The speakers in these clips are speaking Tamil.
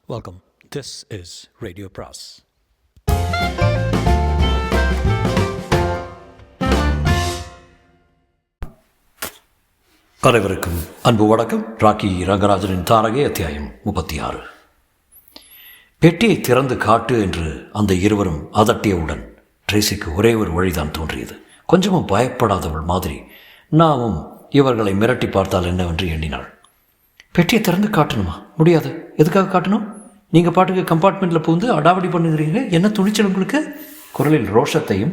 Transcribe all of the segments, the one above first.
Welcome. This is Radio Pras. அனைவருக்கும் அன்பு வணக்கம். ராக்கி ரங்கராஜனின் தாரகை அத்தியாயம் 36. பெட்டியை திறந்து காட்டு என்று அந்த இருவரும் அதட்டியவுடன் ட்ரேசிக்கு ஒரே ஒரு வழிதான் தோன்றியது. கொஞ்சமும் பயப்படாதவள் மாதிரி நாமும் இவர்களை மிரட்டி பார்த்தால் என்னவென்று எண்ணினாள். பெட்டியை திறந்து காட்டணுமா? முடியாது. எதுக்காக காட்டணும்? நீங்கள் பாட்டுக்கு கம்பார்ட்மெண்ட்டில் பூந்து அடாவடி பண்ணுகிறீங்க. என்ன துணிச்சல் உங்களுக்கு? குரலில் ரோஷத்தையும்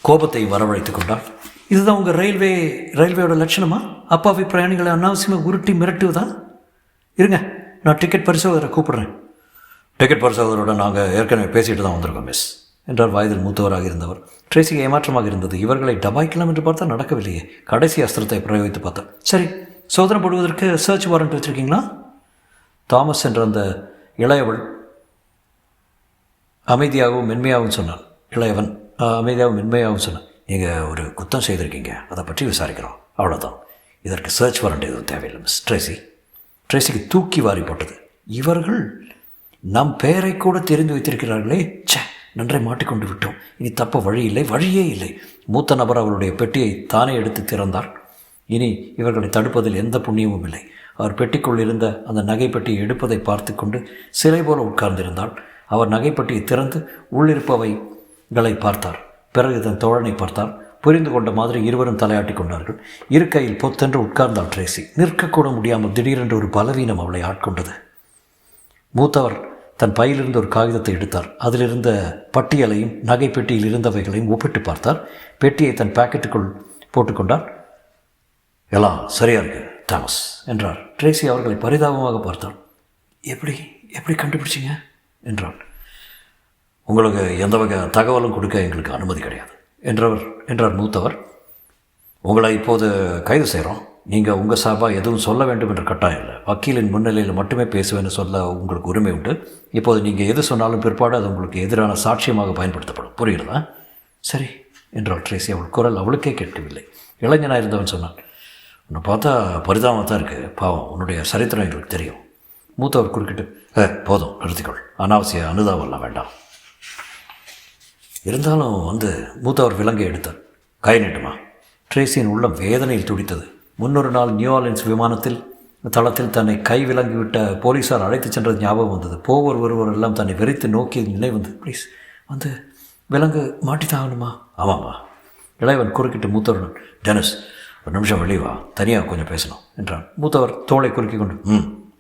கோபத்தையும் வரவழைத்து கொண்டாள். இதுதான் உங்கள் ரயில்வேயோட லட்சணமா? அப்பாவி பிரயாணிகளை அனாவசியமாக உருட்டி மிரட்டுவதா? இருங்க, நான் டிக்கெட் பரிசோதகரை கூப்பிடுறேன். டிக்கெட் பரிசோதகரோட நாங்கள் ஏற்கனவே பேசிட்டு தான் வந்திருக்கோம் மிஸ் என்றார் வயதில் மூத்தவராக இருந்தவர். ட்ரேசிக்கு ஏமாற்றமாக இருந்தது. இவர்களை டபாய்க்கலாம் என்று பார்த்தா நடக்கவில்லையே. கடைசி அஸ்திரத்தை பிரயோகித்து பார்த்தார். சரி, சோதனை போடுவதற்கு சர்ச் வாரண்ட் வச்சுருக்கீங்களா? தாமஸ் என்ற அந்த இளையவள் அமைதியாகவும் மென்மையாகவும் சொன்னான். இளையவன் அமைதியாகவும் மென்மையாகவும் சொன்னான். நீங்கள் ஒரு குத்தம் செய்திருக்கீங்க, அதை பற்றி விசாரிக்கிறோம், அவ்வளோதான். இதற்கு சர்ச் வாரண்ட் எதுவும் தேவையில்லை மிஸ். ட்ரேசிக்கு தூக்கி வாரி போட்டது. இவர்கள் நம் பெயரை கூட தெரிந்து வைத்திருக்கிறார்களே. நன்றை மாட்டிக்கொண்டு விட்டோம். இனி தப்ப வழியே இல்லை. மூத்த நபர் அவருடைய பெட்டியை தானே எடுத்து திறந்தார். இனி இவர்களை தடுப்பதில் எந்த புண்ணியமும் இல்லை. அவர் பெட்டிக்குள் இருந்த அந்த நகைப்பெட்டியை எடுப்பதை பார்த்து கொண்டு சிலை போல உட்கார்ந்திருந்தாள். அவர் நகைப்பெட்டியை திறந்து உள்ளிருப்பவைகளை பார்த்தார். பிறகு தன் தோழனை பார்த்தார். புரிந்து கொண்ட மாதிரி இருவரும் தலையாட்டி கொண்டார்கள். இரு கையில் பொத்தென்று உட்கார்ந்தாள் ட்ரேசி. நிற்கக்கூட முடியாமல் திடீரென்று ஒரு பலவீனம் அவளை ஆட்கொண்டது. மூத்தவர் தன் பையிலிருந்து ஒரு காகிதத்தை எடுத்தார். அதிலிருந்த பட்டியலையும் நகைப்பெட்டியில் இருந்தவைகளையும் ஒப்பிட்டு பார்த்தார். பெட்டியை தன் பாக்கெட்டுக்குள் போட்டுக்கொண்டார். எல்லாம் சரியா இருக்கு தாமஸ் என்றார். ட்ரேசி அவர்களை பரிதாபமாக பார்த்தாள். எப்படி கண்டுபிடிச்சிங்க என்றாள். உங்களுக்கு எந்த வகை தகவலும் கொடுக்க எங்களுக்கு அனுமதி கிடையாது என்றார் மூத்தவர். உங்களை இப்போது கைது செய்கிறோம். நீங்கள் உங்கள் சார்பாக எதுவும் சொல்ல வேண்டும் என்ற கட்டாயம் இல்லை. வக்கீலின் முன்னிலையில் மட்டுமே பேசுவேன்னு சொல்ல உங்களுக்கு உரிமை உண்டு. இப்போது நீங்கள் எது சொன்னாலும் பிற்பாடு அது உங்களுக்கு எதிரான சாட்சியமாக பயன்படுத்தப்படும். புரியுறதா? சரி என்றாள் ட்ரேசி. அவள் குரல் அவளுக்கே கேட்கவில்லை. இளைஞனாக இருந்தவன் சொன்னான். உன்னை பார்த்தா பரிதாபமாக தான் இருக்குது. பாவம், உன்னுடைய சரித்திரம் எங்களுக்கு தெரியும். மூத்தவர் குறுக்கிட்டு, போதும் நிறுத்திக்கொள், அனாவசிய அனுதாபம்லாம் வேண்டாம். இருந்தாலும் மூத்தவர் விலங்கை எடுத்தார். கை நீட்டுமா? ட்ரேசியின் உள்ளம் வேதனையில் துடித்தது. முன்னொரு நாள் நியூ ஆர்லின்ஸ் விமானத்தில் தளத்தில் தன்னை கை விலங்கிவிட்ட போலீஸார் அழைத்து சென்றது ஞாபகம் வந்தது. ஒருவர் எல்லாம் தன்னை வெறித்து நோக்கி நிலை வந்தது. ப்ளீஸ் விலங்கு மாட்டித்தாகணுமா? ஆமாம்மா. இளையவன் குறுக்கிட்டு மூத்தவருடன், டெனிஸ் ஒரு நிமிஷம் வெளியே வா, தனியாக கொஞ்சம் பேசணும் என்றான். மூத்தவர் தோளை குறுக்கி கொண்டு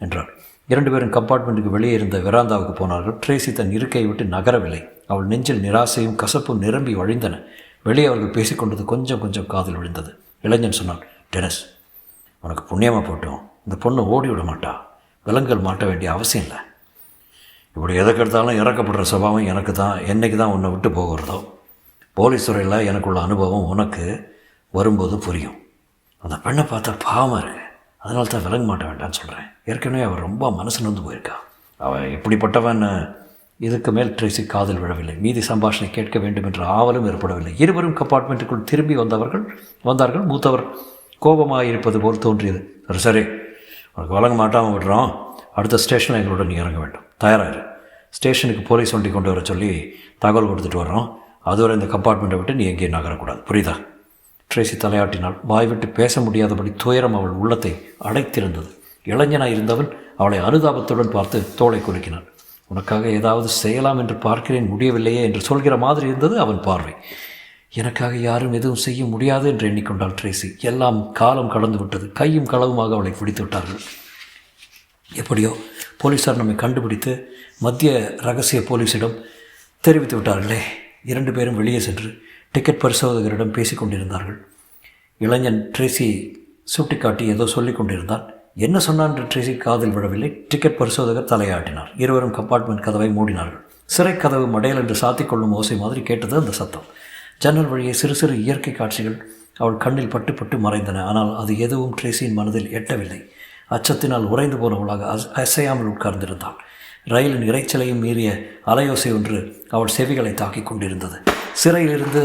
என்றார். இரண்டு பேரும் கம்பார்ட்மெண்ட்டுக்கு வெளியே இருந்த வெராந்தாவுக்கு போனார்கள். ட்ரேசி தன் இருக்கையை விட்டு நகரவில்லை. அவள் நெஞ்சில் நிராசையும் கசப்பும் நிரம்பி வழிந்தன. வெளியே அவர்கள் பேசிக்கொண்டது கொஞ்சம் காதில் விழுந்தது. இளைஞன் சொன்னான், டெனிஸ், உனக்கு புண்ணியமாக போட்டோம். இந்த பொண்ணு ஓடி விட மாட்டா. விலங்குகள் மாட்ட வேண்டிய அவசியம் இல்லை. இப்படி எதற்கெடுத்தாலும் இறக்கப்படுற சுபாவம் எனக்கு தான். என்றைக்கு தான் உன்னை விட்டு போகிறதோ. போலீஸ் துறையில் எனக்குள்ள அனுபவம் உனக்கு வரும்போது புரியும். அந்த பெண்ணை பார்த்தா பாவமாக இருக்கு. அதனால தான் விலங்கு மாட்ட வேண்டான்னு சொல்கிறேன். ஏற்கனவே அவள் ரொம்ப மனசு நொந்து போயிருக்கா. அவள் எப்படிப்பட்டவன் இதுக்கு மேல் ட்ரேசி காதில் விழவில்லை. மீதி சம்பாஷணை கேட்க வேண்டும் என்ற ஆவலும் ஏற்படவில்லை. இருவரும் கம்பார்ட்மெண்ட்டுக்குள் திரும்பி வந்தார்கள். மூத்தவர் கோபமாக இருப்பது போல் தோன்றியது. சரி, உனக்கு விலங்கு மாட்டாமல் விடுறோம். அடுத்த ஸ்டேஷனில் எங்களோட நீ இறங்க வேண்டும். தயாராகிரு. ஸ்டேஷனுக்கு போலீஸ் வண்டி கொண்டு வர சொல்லி தகவல் கொடுத்துட்டு வர்றோம். அதுவரை இந்த கம்பார்ட்மெண்ட்டை விட்டு நீ எங்கேயும் நகரக்கூடாது. புரியுதா? ட்ரேசி தலையாட்டினாள். வாய்விட்டு பேச முடியாதபடி துயரம் அவள் உள்ளத்தை அடைத்திருந்தது. இளைஞனாய் இருந்தவன் அவளை அனுதாபத்துடன் பார்த்து தோளை குலுக்கினான். உனக்காக ஏதாவது செய்யலாம் என்று பார்க்கிறேன், முடியவில்லையே என்று சொல்கிற மாதிரி இருந்தது அவன் பார்வை. எனக்காக யாரும் எதுவும் செய்ய முடியாது என்று எண்ணிக்கொண்டாள் ட்ரேசி. எல்லாம் காலம் கடந்து விட்டது. கையும் களவுமாக அவளை பிடித்து விட்டார்கள். எப்படியோ போலீஸார் நம்மை கண்டுபிடித்து மத்திய ரகசிய போலீஸிடம் தெரிவித்து விட்டார்களே. இரண்டு பேரும் வெளியே சென்று டிக்கெட் பரிசோதகரிடம் பேசி கொண்டிருந்தார்கள். இளைஞன் ட்ரேசி சுட்டிக்காட்டி ஏதோ சொல்லிக் கொண்டிருந்தான். என்ன சொன்னான் என்று ட்ரேசி காதில் விழவில்லை. டிக்கெட் பரிசோதகர் தலையாட்டினார். இருவரும் கம்பார்ட்மெண்ட் கதவை மூடினார்கள். சிறை கதவு மடையல் என்று சாத்திக்கொள்ளும் ஓசை மாதிரி கேட்டது அந்த சத்தம். ஜன்னல் வழியே சிறு இயற்கை காட்சிகள் அவள் கண்ணில் பட்டு மறைந்தன. ஆனால் அது எதுவும் ட்ரேசியின் மனதில் எட்டவில்லை. அச்சத்தினால் உறைந்து போனவளாக அசையாமல் உட்கார்ந்திருந்தாள். ரயிலின் இறைச்சலையும் மீறிய அலையோசை ஒன்று அவள் செவிகளை தாக்கிக் கொண்டிருந்தது. சிறையிலிருந்து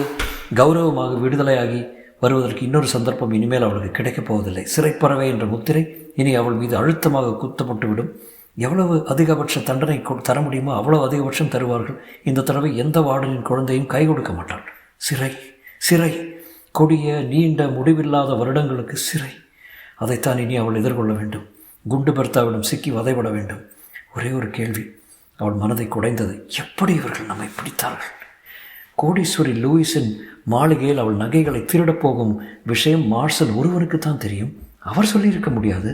கௌரவமாக விடுதலையாகி வருவதற்கு இன்னொரு சந்தர்ப்பம் இனிமேல் அவளுக்கு கிடைக்கப் போவதில்லை. சிறைப்பறவை என்ற முத்திரை இனி அவள் மீது அழுத்தமாக குத்தப்பட்டுவிடும். எவ்வளவு அதிகபட்ச தண்டனை தர முடியுமோ அவ்வளவு அதிகபட்சம் தருவார்கள். இந்த தடவை எந்த வார்டனின் குழந்தையும் கை கொடுக்க மாட்டாள். சிறை, சிறை, கொடிய நீண்ட முடிவில்லாத வருடங்களுக்கு சிறை. அதைத்தான் இனி அவள் எதிர்கொள்ள வேண்டும். குண்டு பெர்த்தாவிடம் சிக்கி வதைபட வேண்டும். ஒரே ஒரு கேள்வி அவள் மனதை குடைந்தது. எப்படி இவர்கள் நம்மை பிடித்தார்கள்? கோடீஸ்வரி லூயிஸின் மாளிகையில் அவள் நகைகளை திருடப் போகும் விஷயம் மார்ஷல் ஒருவருக்குத்தான் தெரியும். அவர் சொல்லியிருக்க முடியாது.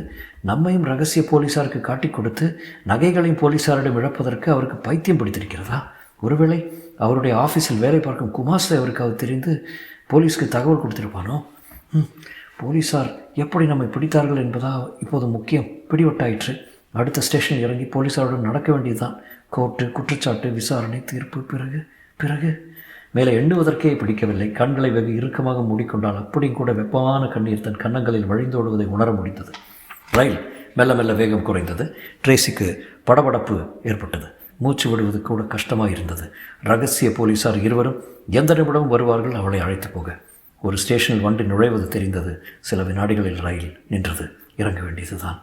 நம்மையும் ரகசிய போலீஸாருக்கு காட்டி கொடுத்து நகைகளையும் போலீஸாரிடம் இழப்பதற்கு அவருக்கு பைத்தியம் பிடித்திருக்கிறதா? ஒருவேளை அவருடைய ஆஃபீஸில் வேலை பார்க்கும் குமாஸ்தை அவருக்கு அவர் தெரிந்து போலீஸ்க்கு தகவல் கொடுத்திருப்பானோ? போலீஸார் எப்படி நம்மை பிடித்தார்கள் என்பதா இப்போது முக்கியம். பிடிவட்டாயிற்று. அடுத்த ஸ்டேஷன் இறங்கி போலீஸாருடன் நடக்க வேண்டியதுதான். கோர்ட்டு, குற்றச்சாட்டு, விசாரணை, தீர்ப்பு. பிறகு பிறகு மேலே எண்ணுவதற்கே பிடிக்கவில்லை. கண்களை வெகு இறுக்கமாக மூடிக்கொண்டால் அப்படியும் கூட வெப்பமான கண்ணீர் தன் கன்னங்களில் வழிந்தோடுவதை உணர முடிந்தது. ரயில் மெல்ல மெல்ல வேகம் குறைந்தது. ட்ரேசிக்கு படபடப்பு ஏற்பட்டது. மூச்சு விடுவது கூட கஷ்டமாக இருந்தது. ரகசிய போலீஸார் இருவரும் எந்த நிமிடமும் வருவார்கள் அவளை அழைத்து போக. ஒரு ஸ்டேஷனில் வண்டி நுழைவது தெரிந்தது. சில வினாடிகளில் ரயில் நின்றது. இறங்க வேண்டியதுதான்.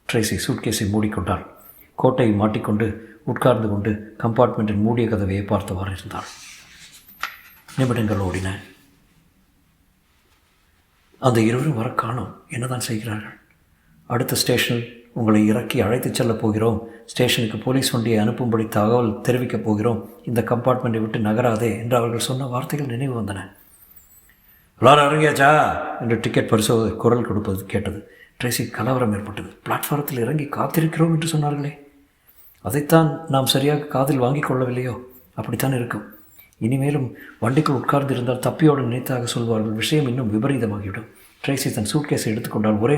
ட்ரேசி சூட்கேஸை மூடிக்கொண்டாள். கோட்டையை மாட்டிக்கொண்டு உட்கார்ந்து கொண்டு கம்பார்ட்மெண்ட்டின் மூடிய கதவையை பார்த்தவாறு இருந்தாள். நிமிடங்கள் ஓடின. அந்த இருவரும் வர காணோம். என்னதான் செய்கிறார்கள்? அடுத்த ஸ்டேஷனில் உங்களை இறக்கி அழைத்துச் செல்லப் போகிறோம். ஸ்டேஷனுக்கு போலீஸ் வண்டியை அனுப்பும்படி தகவல் தெரிவிக்கப் போகிறோம். இந்த கம்பார்ட்மெண்ட்டை விட்டு நகராதே என்று அவர்கள் சொன்ன வார்த்தைகள் நினைவு வந்தன. எல்லாரும் இறங்கியாச்சா என்று டிக்கெட் பரிசோதகர் குரல் கொடுப்பது கேட்டது. ட்ரேசி கலவரம் ஏற்பட்டது. பிளாட்ஃபாரத்தில் இறங்கி காத்திருக்கிறோம் என்று சொன்னார்களே, அதைத்தான் நாம் சரியாக காதில் வாங்கி கொள்ளவில்லையோ? அப்படித்தான் இருக்கும். இனிமேலும் வண்டிக்குள் உட்கார்ந்து இருந்தால் தப்பியோடு நினைத்தாக சொல்வார்கள். விஷயம் இன்னும் விபரீதமாகிவிடும். ட்ரேசி தன் சூட்கேஸை எடுத்துக்கொண்டால். ஒரே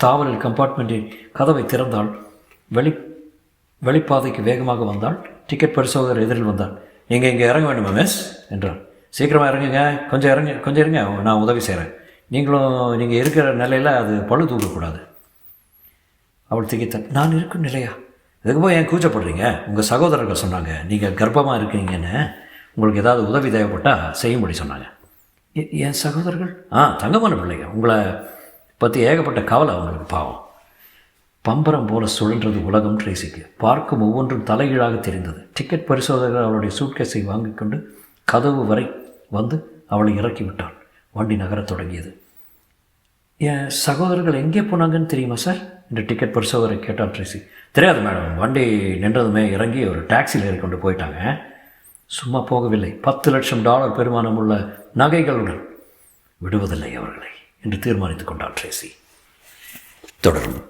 தாவலில் கம்பார்ட்மெண்ட்டின் கதவை திறந்தால். வெளிப்பாதைக்கு வேகமாக வந்தால். டிக்கெட் பரிசோதகர் எதிரில் வந்தார். நீங்கள் இங்கே இறங்க வேண்டுமா மிஸ் என்றார். சீக்கிரமாக இறங்குங்க, கொஞ்சம் இருங்க, நான் உதவி செய்கிறேன். நீங்கள் இருக்கிற நிலையில் அது பழு தூக்கக்கூடாது. அவள் திகைத்தாள். நான் இருக்கும் நிலையா? இதுக்கு போய் ஏன் கூச்சப்படுறீங்க? உங்கள் சகோதரர்கள் சொன்னாங்க நீங்கள் கர்ப்பமாக இருக்கீங்கன்னு. உங்களுக்கு ஏதாவது உதவி தேவைப்பட்டால் செய்யும்படி சொன்னாங்க. என் சகோதரர்கள்? தங்கமான பிள்ளைங்க. உங்களை பற்றி ஏகப்பட்ட கவலை அவங்களுக்கு. பாவம். பம்பரம் போல சுழன்றது உலகம் ட்ரேசிக்கு. பார்க்கும் ஒவ்வொன்றும் தலைகீழாக தெரிந்தது. டிக்கெட் பரிசோதகர் அவளுடைய சூட்கேஸை வாங்கி கொண்டு கதவு வரை வந்து அவளை இறக்கி விட்டாள். வண்டி நகரத் தொடங்கியது. என் சகோதரர்கள் எங்கே போனாங்கன்னு தெரியுமா சார் என்று டிக்கெட் பரிசோதகரை கேட்டாள் ட்ரேசி. தெரியாது மேடம். வண்டி நின்றதுமே இறங்கி ஒரு டாக்ஸியில் ஏறி கொண்டு போயிட்டாங்க. சும்மா போகவில்லை, $10 லட்சம் பெருமானம் உள்ள நகைகளுடன் விடுவதில்லை அவர்களை என்று தீர்மானித்துக் கொண்டாள் ட்ரேசி. தொடரும்.